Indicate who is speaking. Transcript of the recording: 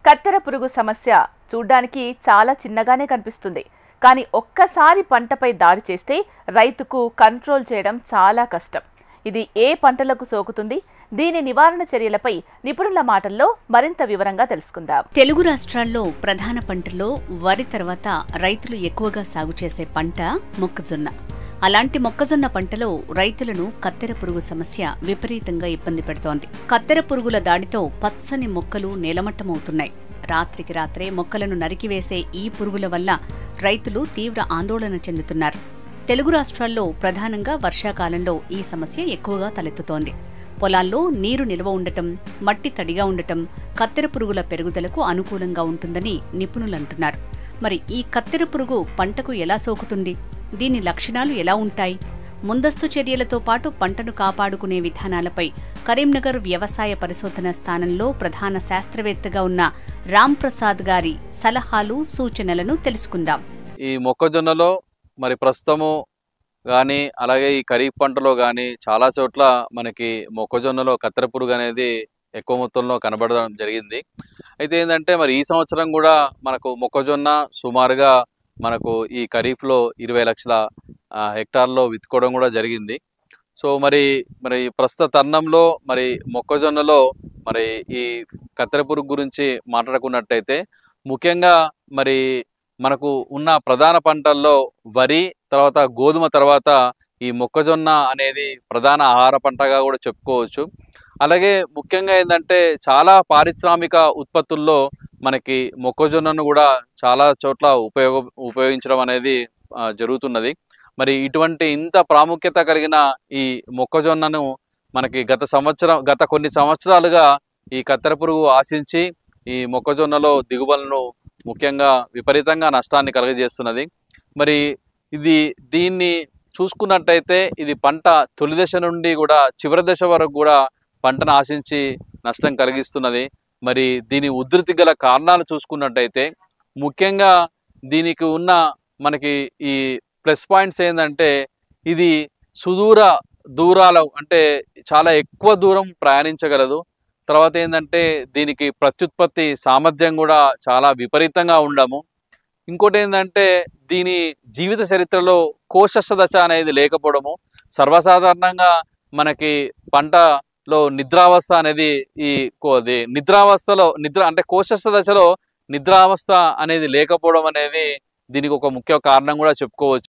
Speaker 1: కత్తెర పురుగు సమస్య చూడ్డానికి చాలా చిన్నగానే కనిపిస్తుంది. కానీ ఒక్కసారి పంటపై దాడి చేస్తే రైతుకు కంట్రోల్ చేయడం చాలా కష్టం. ఇది ఏ పంటలకు సోకుతుంది? దీని నివారణ చర్యలపై నిపుణుల మాటల్లో మరింత వివరంగా తెలుసుకుందాం.
Speaker 2: తెలుగు రాష్ట్రాల్లో ప్రధాన పంటల్లో వరి తర్వాత రైతులు ఎక్కువగా సాగు చేసే పంట మొక్కజొన్న. అలాంటి మొక్కజొన్న పంటలో రైతులను కత్తెర పురుగు సమస్య విపరీతంగా ఇబ్బంది పెడుతోంది. కత్తెర పురుగుల దాడితో పచ్చని మొక్కలు నేలమట్టమవుతున్నాయి. రాత్రికి రాత్రే మొక్కలను నరికివేసే ఈ పురుగుల వల్ల రైతులు తీవ్ర ఆందోళన చెందుతున్నారు. తెలుగు రాష్ట్రాల్లో ప్రధానంగా వర్షాకాలంలో ఈ సమస్య ఎక్కువగా తలెత్తుతోంది. పొలాల్లో నీరు నిల్వ ఉండటం, మట్టి తడిగా ఉండటం కత్తెర పురుగుల పెరుగుదలకు అనుకూలంగా ఉంటుందని నిపుణులంటున్నారు. మరి ఈ కత్తెర పురుగు పంటకు ఎలా సోకుతుంది? దీని లక్షణాలు ఎలా ఉంటాయి? ముందస్తు చర్యలతో పాటు పంటను కాపాడుకునే విధానాలపై కరీంనగర్ వ్యవసాయ పరిశోధన స్థానంలో ప్రధాన శాస్త్రవేత్తగా ఉన్న రామ్ ప్రసాద్ గారి సలహాలు, సూచనలను తెలుసుకుందాం.
Speaker 3: ఈ మొక్కజొన్నలో మరి ప్రస్తుతము కానీ అలాగే ఈ ఖరీఫ్ పంటలో కానీ చాలా చోట్ల మనకి మొక్కజొన్నలో కత్తెర పురుగు అనేది ఎక్కువ మొత్తంలో కనబడడం జరిగింది. అయితే ఏంటంటే మరి ఈ సంవత్సరం కూడా మనకు మొక్కజొన్న సుమారుగా మనకు ఈ ఖరీఫ్లో 20 లక్షల హెక్టార్లో విత్తుకోవడం కూడా జరిగింది. సో మరి ప్రస్తుత తరుణంలో మరి మొక్కజొన్నలో మరి ఈ కత్తెర పురుగు గురించి మాట్లాడుకున్నట్టయితే ముఖ్యంగా మరి మనకు ఉన్న ప్రధాన పంటల్లో వరి తర్వాత గోధుమ తర్వాత ఈ మొక్కజొన్న అనేది ప్రధాన ఆహార పంటగా కూడా చెప్పుకోవచ్చు. అలాగే ముఖ్యంగా ఏంటంటే చాలా పారిశ్రామిక ఉత్పత్తుల్లో మనకి మొక్కజొన్నను కూడా చాలా చోట్ల ఉపయోగించడం అనేది జరుగుతున్నది. మరి ఇటువంటి ఇంత ప్రాముఖ్యత కలిగిన ఈ మొక్కజొన్నను మనకి గత కొన్ని సంవత్సరాలుగా ఈ కత్తెర పురుగు ఆశించి ఈ మొక్కజొన్నలో దిగుబడులను ముఖ్యంగా విపరీతంగా నష్టాన్ని కలుగజేస్తున్నది. మరి దీన్ని చూసుకున్నట్టయితే ఇది పంట తొలి దశ నుండి కూడా చివరి దశ వరకు కూడా పంటను ఆశించి నష్టం కలిగిస్తున్నది. మరి దీని ఉధృతి గల కారణాలు చూసుకున్నట్టయితే ముఖ్యంగా దీనికి ఉన్న మనకి ఈ ప్లస్ పాయింట్స్ ఏంటంటే ఇది సుదూర దూరాలు అంటే చాలా ఎక్కువ దూరం ప్రయాణించగలదు. తర్వాత ఏంటంటే దీనికి ప్రత్యుత్పత్తి సామర్థ్యం కూడా చాలా విపరీతంగా ఉండము. ఇంకోటి ఏంటంటే దీని జీవిత చరిత్రలో కోశస్థ దశ అనేది లేకపోవడము. సర్వసాధారణంగా మనకి పంటలో నిద్రావస్థ అనేది అంటే కోశస్థ దశలో నిద్రావస్థ అనేది లేకపోవడం అనేది దీనికి ఒక ముఖ్య కారణం కూడా చెప్పుకోవచ్చు.